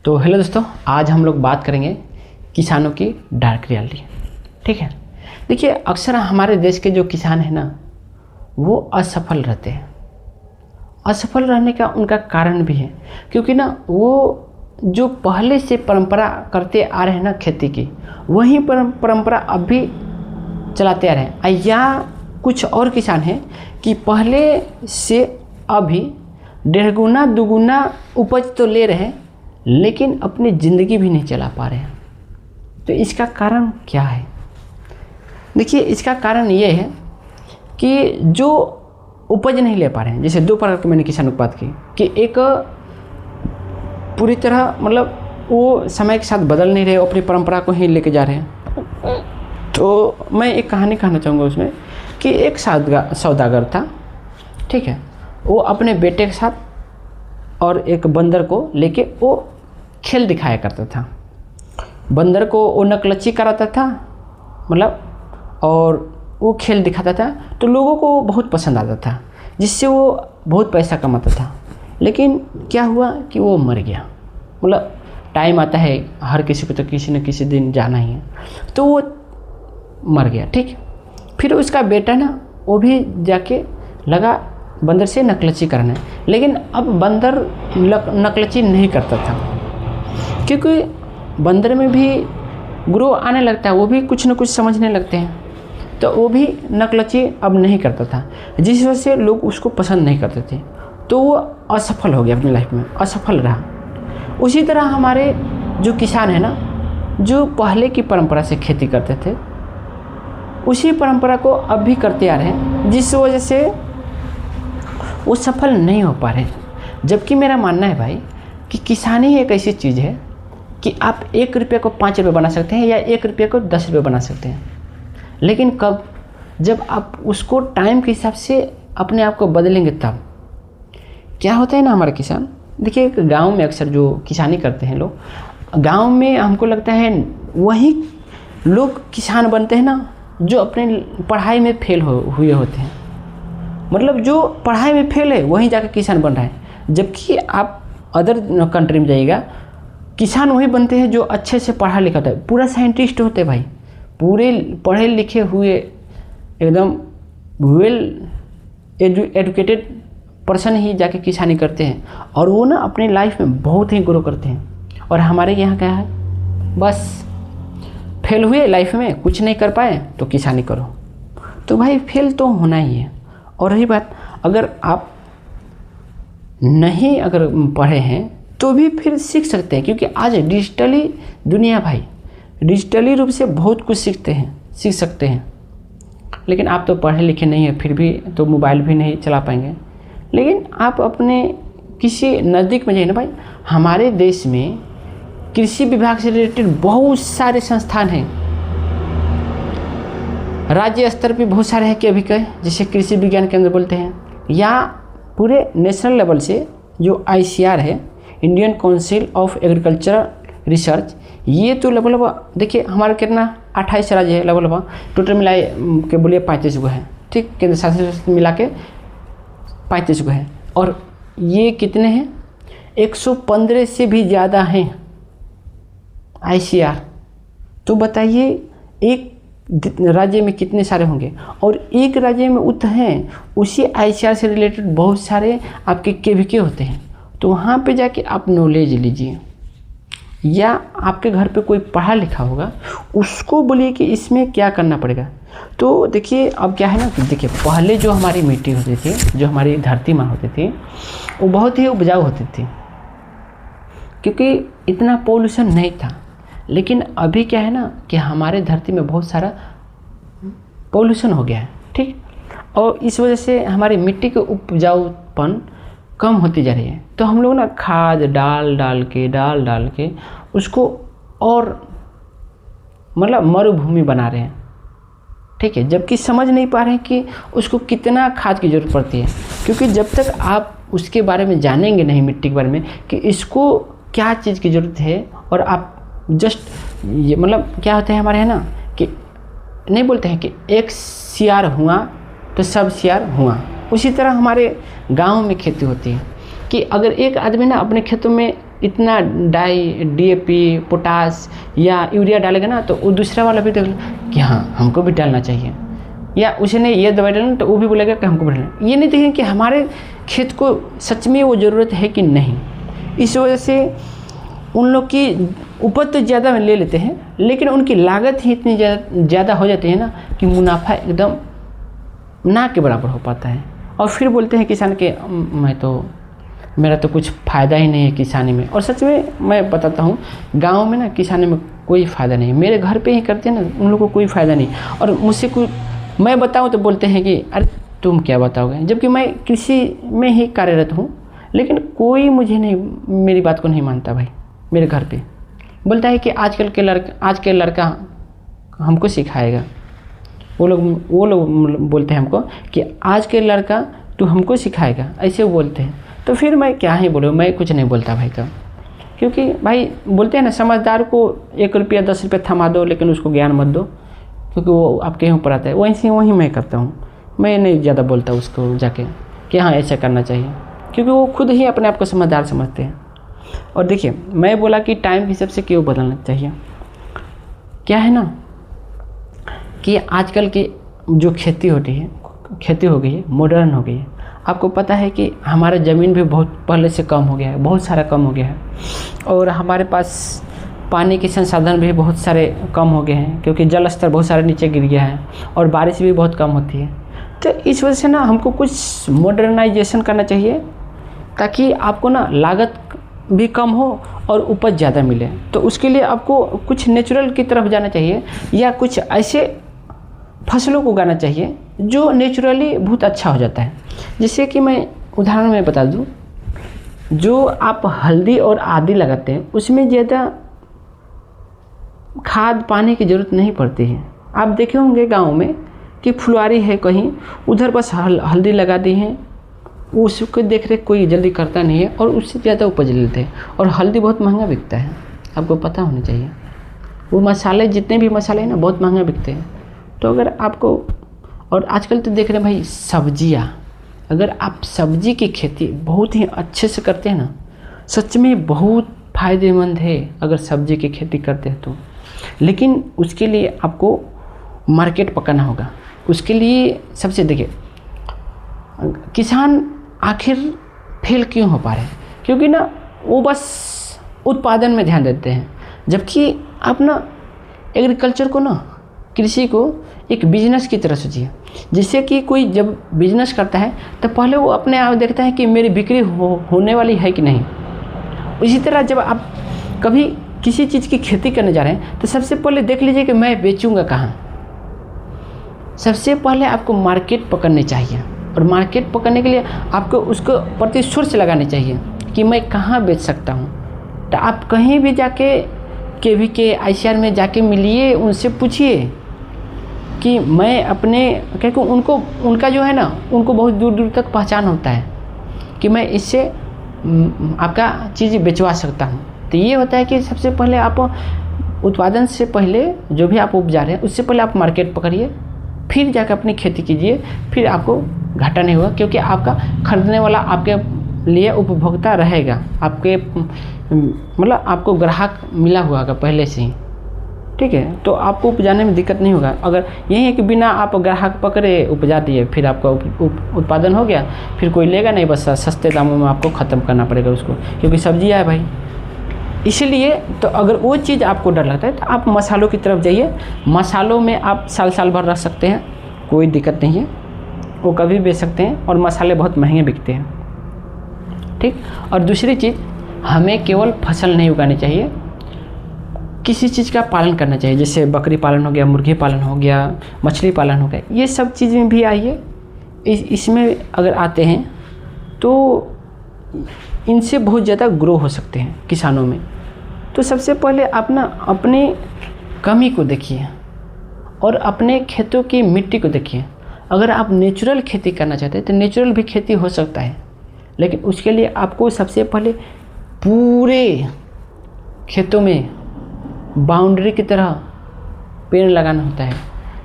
तो हेलो दोस्तों, आज हम लोग बात करेंगे किसानों की डार्क रियलिटी। ठीक है, देखिए अक्सर हमारे देश के जो किसान हैं ना, वो असफल रहते हैं। असफल रहने का उनका कारण भी है, क्योंकि ना वो जो पहले से परंपरा करते आ रहे हैं ना खेती की, वही परंपरा अब भी चलाते आ रहे हैं। या कुछ और किसान हैं कि पहले से अभी 1.5 गुना 2 गुना उपज तो ले रहे हैं, लेकिन अपनी ज़िंदगी भी नहीं चला पा रहे हैं। तो इसका कारण क्या है? देखिए, इसका कारण ये है कि जो उपज नहीं ले पा रहे हैं, जैसे 2 प्रकार की मैंने किसानों की बात की कि एक पूरी तरह मतलब वो समय के साथ बदल नहीं रहे, अपनी परंपरा को ही लेके जा रहे हैं। तो मैं एक कहानी कहना चाहूँगा उसमें कि एक सौदागर था। ठीक है, वो अपने बेटे के साथ और एक बंदर को लेके वो खेल दिखाया करता था। बंदर को वो नकलची कराता था मतलब, और वो खेल दिखाता था तो लोगों को बहुत पसंद आता था, जिससे वो बहुत पैसा कमाता था। लेकिन क्या हुआ कि वो मर गया। मतलब टाइम आता है हर किसी को, तो किसी न किसी दिन जाना ही है, तो वो मर गया। ठीक, फिर उसका बेटा ना वो भी जाके लगा बंदर से नकलची करना, लेकिन अब बंदर नकलची नहीं करता था, क्योंकि बंदर में भी ग्रो आने लगता है, वो भी कुछ न कुछ समझने लगते हैं, तो वो भी नकलची अब नहीं करता था, जिस वजह से लोग उसको पसंद नहीं करते थे। तो वो असफल हो गया, अपनी लाइफ में असफल रहा। उसी तरह हमारे जो किसान हैं ना, जो पहले की परंपरा से खेती करते थे, उसी परंपरा को अब भी करते आ रहे हैं, जिस वजह से वो सफल नहीं हो पा रहे। जबकि मेरा मानना है भाई कि किसानी एक ऐसी चीज़ है कि आप 1 रुपये को 5 रुपये बना सकते हैं या 1 रुपये को 10 रुपये बना सकते हैं, लेकिन कब? जब आप उसको टाइम के हिसाब से अपने आप को बदलेंगे तब। क्या होता है ना, हमारे किसान, देखिए गांव में अक्सर जो किसानी करते हैं लोग, गांव में हमको लगता है वही लोग किसान बनते हैं ना जो अपने पढ़ाई में फेल हुए होते हैं। मतलब जो पढ़ाई में फेल है वहीं जाकर किसान बन रहा है। जबकि आप अदर कंट्री में जाइएगा, किसान वही बनते हैं जो अच्छे से पढ़ा लिखा होता है, पूरा साइंटिस्ट होते हैं भाई, पूरे पढ़े लिखे हुए एकदम वेल एजुकेटेड पर्सन ही जाके किसानी करते हैं, और वो ना अपनी लाइफ में बहुत ही ग्रो करते हैं। और हमारे यहाँ क्या है, बस फेल हुए लाइफ में, कुछ नहीं कर पाए तो किसानी करो। तो भाई फेल तो होना ही है। और रही बात, अगर आप नहीं अगर पढ़े हैं तो भी फिर सीख सकते हैं, क्योंकि आज डिजिटली दुनिया भाई, डिजिटली रूप से बहुत कुछ सीख सकते हैं। लेकिन आप तो पढ़े लिखे नहीं हैं, फिर भी तो मोबाइल भी नहीं चला पाएंगे। लेकिन आप अपने किसी नज़दीक में जाइए ना भाई, हमारे देश में कृषि विभाग से रिलेटेड बहुत सारे संस्थान हैं। राज्य स्तर पे बहुत सारे हैं कि अभी कहे, जैसे कृषि विज्ञान केंद्र बोलते हैं, या पूरे नेशनल लेवल से जो ICR है, Indian council of agricultural research, ये तो लगभग देखिए हमारा कितना 28 राज्य है, लगभग टोटल मिलाए के बोलिए 35 गो है। ठीक, केंद्र शासित मिला के 35 गो है, और ये कितने हैं, 115 से भी ज़्यादा हैं ICR। तो बताइए एक राज्य में कितने सारे होंगे, और एक राज्य में उत हैं, उसी ICR से रिलेटेड बहुत सारे आपके KVK होते हैं। तो वहाँ पे जाके आप नॉलेज लीजिए, या आपके घर पे कोई पढ़ा लिखा होगा, उसको बोलिए कि इसमें क्या करना पड़ेगा। तो देखिए अब क्या है ना कि देखिए पहले जो हमारी मिट्टी होती थी, जो हमारी धरती माँ होती थी, वो बहुत ही उपजाऊ होती थी, क्योंकि इतना पोल्यूशन नहीं था। लेकिन अभी क्या है ना कि हमारे धरती में बहुत सारा पोल्यूशन हो गया है। ठीक, और इस वजह से हमारी मिट्टी के उपजाऊपन कम होती जा रही है। तो हम लोग ना खाद डाल डाल के उसको और मतलब मरुभूमि बना रहे हैं। ठीक है, जबकि समझ नहीं पा रहे हैं कि उसको कितना खाद की ज़रूरत पड़ती है, क्योंकि जब तक आप उसके बारे में जानेंगे नहीं, मिट्टी के बारे में कि इसको क्या चीज़ की ज़रूरत है, और आप जस्ट ये मतलब क्या होता है हमारे यहाँ ना कि नहीं बोलते हैं कि एक सियार हुआ तो सब सियार हुआ, उसी तरह हमारे गांव में खेती होती है कि अगर एक आदमी ना अपने खेतों में इतना डाई, डीएपी, पोटास या यूरिया डालेगा ना तो वो दूसरा वाला भी देखेगा कि हाँ हमको भी डालना चाहिए, या उसने ये दवाई डालना तो वो भी बोलेगा कि हमको भी डालना। ये नहीं देखेंगे कि हमारे खेत को सच में वो ज़रूरत है कि नहीं। इस वजह से उन लोग की उपज तो ज़्यादा ले लेते हैं, लेकिन उनकी लागत ही इतनी ज़्यादा हो जाती है ना कि मुनाफा एकदम ना के बराबर हो पाता है। और फिर बोलते हैं किसान के मेरा तो कुछ फ़ायदा ही नहीं है किसानी में। और सच में मैं बताता हूँ, गांव में ना किसानी में कोई फ़ायदा नहीं। मेरे घर पे ही करते हैं ना, उन लोगों को कोई फ़ायदा नहीं। और मुझसे कोई मैं बताऊँ तो बोलते हैं कि अरे तुम क्या बताओगे, जबकि मैं कृषि में ही कार्यरत हूँ, लेकिन कोई मुझे नहीं, मेरी बात को नहीं मानता भाई। मेरे घर पे बोलता है कि आज के लड़का हमको सिखाएगा। वो लोग बोलते हैं हमको कि आज के लड़का तू हमको सिखाएगा, ऐसे वो बोलते हैं। तो फिर मैं क्या ही बोलूँ, मैं कुछ नहीं बोलता भाई का, क्योंकि भाई बोलते हैं ना समझदार को 1 रुपया 10 रुपया थमा दो, लेकिन उसको ज्ञान मत दो, क्योंकि वो आपके यहाँ पर आता है। वहीं मैं करता हूँ, मैं नहीं ज़्यादा बोलता उसको जाके कि हाँ ऐसा करना चाहिए, क्योंकि वो खुद ही अपने आप को समझदार समझते हैं। और देखिए मैं बोला कि टाइम के हिसाब से क्यों बदलना चाहिए। क्या है ना कि आजकल की जो खेती हो गई है, मॉडर्न हो गई है। आपको पता है कि हमारा ज़मीन भी बहुत पहले से कम हो गया है, बहुत सारा कम हो गया है। और हमारे पास पानी के संसाधन भी बहुत सारे कम हो गए हैं, क्योंकि जल स्तर बहुत सारे नीचे गिर गया है और बारिश भी बहुत कम होती है। तो इस वजह से ना हमको कुछ मॉडर्नाइजेशन करना चाहिए, ताकि आपको ना लागत भी कम हो और उपज ज़्यादा मिले। तो उसके लिए आपको कुछ नेचुरल की तरफ जाना चाहिए, या कुछ ऐसे फसलों को उगाना चाहिए जो नेचुरली बहुत अच्छा हो जाता है। जैसे कि मैं उदाहरण में बता दूं, जो आप हल्दी और आदि लगाते हैं उसमें ज़्यादा खाद पानी की ज़रूरत नहीं पड़ती है। आप देखे होंगे गाँव में कि फुलवारी है कहीं, उधर बस हल्दी लगा दी है, उसको देख रेख कोई जल्दी करता नहीं है और उससे ज़्यादा उपज लेते हैं। और हल्दी बहुत महंगा बिकता है, आपको पता होना चाहिए। वो मसाले, जितने भी मसाले हैं ना, बहुत महंगा बिकते हैं। तो अगर आपको, और आजकल तो देख रहे हैं भाई सब्जियाँ, अगर आप सब्जी की खेती बहुत ही अच्छे से करते हैं ना, सच में बहुत फ़ायदेमंद है अगर सब्जी की खेती करते हैं तो। लेकिन उसके लिए आपको मार्केट पकड़ना होगा। उसके लिए सबसे देखिए, किसान आखिर फेल क्यों हो पा रहे हैं, क्योंकि ना वो बस उत्पादन में ध्यान देते हैं। जबकि आप ना एग्रीकल्चर को ना, कृषि को एक बिजनेस की तरह सोचिए। जिससे कि कोई जब बिजनेस करता है तो पहले वो अपने आप देखता है कि मेरी बिक्री होने वाली है कि नहीं। इसी तरह जब आप कभी किसी चीज़ की खेती करने जा रहे हैं तो सबसे पहले देख लीजिए कि मैं बेचूंगा कहाँ। सबसे पहले आपको मार्केट पकड़नी चाहिए, और मार्केट पकड़ने के लिए आपको उसको प्रति सोर्स लगानी चाहिए कि मैं कहाँ बेच सकता हूँ। तो आप कहीं भी जाके KVK ICR में जाके मिलिए, उनसे पूछिए कि मैं अपने, क्योंकि उनका जो है ना, उनको बहुत दूर दूर तक पहचान होता है कि मैं इससे आपका चीज़ बेचवा सकता हूँ। तो ये होता है कि सबसे पहले आप उत्पादन से पहले जो भी आप उपजा रहे हैं उससे पहले आप मार्केट पकड़िए, फिर जाकर अपनी खेती कीजिए, फिर आपको घाटा नहीं होगा, क्योंकि आपका खरीदने वाला आपके लिए उपभोक्ता रहेगा, आपके मतलब आपको ग्राहक मिला हुआ होगा पहले से ही। ठीक है, तो आपको उपजाने में दिक्कत नहीं होगा। अगर यही है कि बिना आप ग्राहक पकड़े उपजा दिए, फिर आपका उत्पादन हो गया, फिर कोई लेगा नहीं, बस सस्ते दामों में आपको ख़त्म करना पड़ेगा उसको, क्योंकि सब्जियाँ है भाई। इसलिए तो अगर वो चीज़ आपको डर लगता है तो आप मसालों की तरफ जाइए। मसालों में आप साल भर रख सकते हैं, कोई दिक्कत नहीं है, वो कभी बेच सकते हैं, और मसाले बहुत महंगे बिकते हैं। ठीक। और दूसरी चीज़, हमें केवल फसल नहीं उगानी चाहिए, किसी चीज़ का पालन करना चाहिए। जैसे बकरी पालन हो गया, मुर्गी पालन हो गया, मछली पालन हो गया, ये सब चीज़ें भी आइए। इसमें अगर आते हैं तो इनसे बहुत ज़्यादा ग्रो हो सकते हैं किसानों में। तो सबसे पहले आप ना अपनी कमी को देखिए और अपने खेतों की मिट्टी को देखिए। अगर आप नेचुरल खेती करना चाहते हैं तो नेचुरल भी खेती हो सकता है, लेकिन उसके लिए आपको सबसे पहले पूरे खेतों में बाउंड्री की तरह पेड़ लगाना होता है।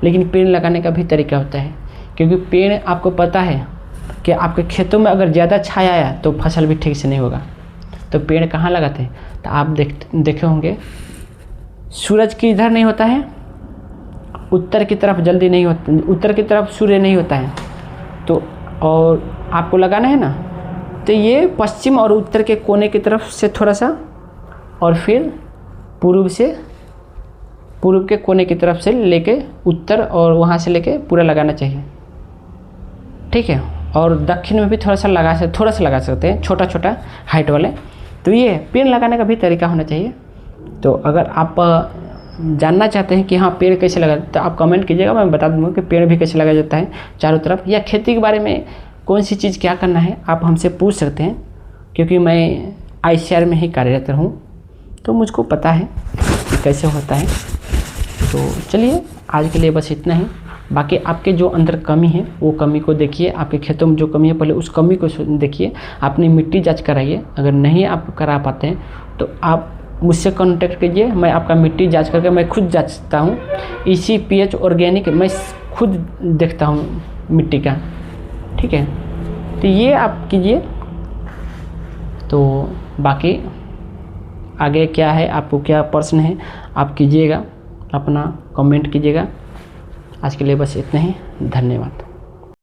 लेकिन पेड़ लगाने का भी तरीका होता है, क्योंकि पेड़ आपको पता है कि आपके खेतों में अगर ज़्यादा छाया आया तो फसल भी ठीक से नहीं होगा। तो पेड़ कहाँ लगाते हैं? तो आप देखे होंगे सूरज की इधर नहीं होता है, उत्तर की तरफ जल्दी नहीं होता, उत्तर की तरफ सूर्य नहीं होता है, तो और आपको लगाना है ना, तो ये पश्चिम और उत्तर के कोने की तरफ से थोड़ा सा, और फिर पूर्व के कोने की तरफ से लेके उत्तर और वहाँ से लेके पूरा लगाना चाहिए, ठीक है। और दक्षिण में भी थोड़ा सा लगा सकते हैं, छोटा छोटा हाइट वाले। तो ये पेड़ लगाने का भी तरीका होना चाहिए। तो अगर आप जानना चाहते हैं कि हाँ पेड़ कैसे लगा, तो आप कमेंट कीजिएगा, मैं बता दूँगा कि पेड़ भी कैसे लगाया जाता है चारों तरफ, या खेती के बारे में कौन सी चीज़ क्या करना है आप हमसे पूछ सकते हैं, क्योंकि मैं ICAR में ही कार्यरत हूँ, तो मुझको पता है कि कैसे होता है। तो चलिए आज के लिए बस इतना ही। बाकी आपके जो अंदर कमी है वो कमी को देखिए, आपके खेतों में जो कमी है पहले उस कमी को देखिए, अपनी मिट्टी जांच कराइए। अगर नहीं आप करा पाते हैं तो आप मुझसे कांटेक्ट कीजिए, मैं आपका मिट्टी जांच करके मैं खुद जांचता हूँ। ECPH ऑर्गेनिक मैं खुद देखता हूँ मिट्टी का, ठीक है। तो ये आप कीजिए। तो बाकी आगे क्या है, आपको क्या प्रश्न है आप कीजिएगा, अपना कमेंट कीजिएगा। आज के लिए बस इतना ही, धन्यवाद।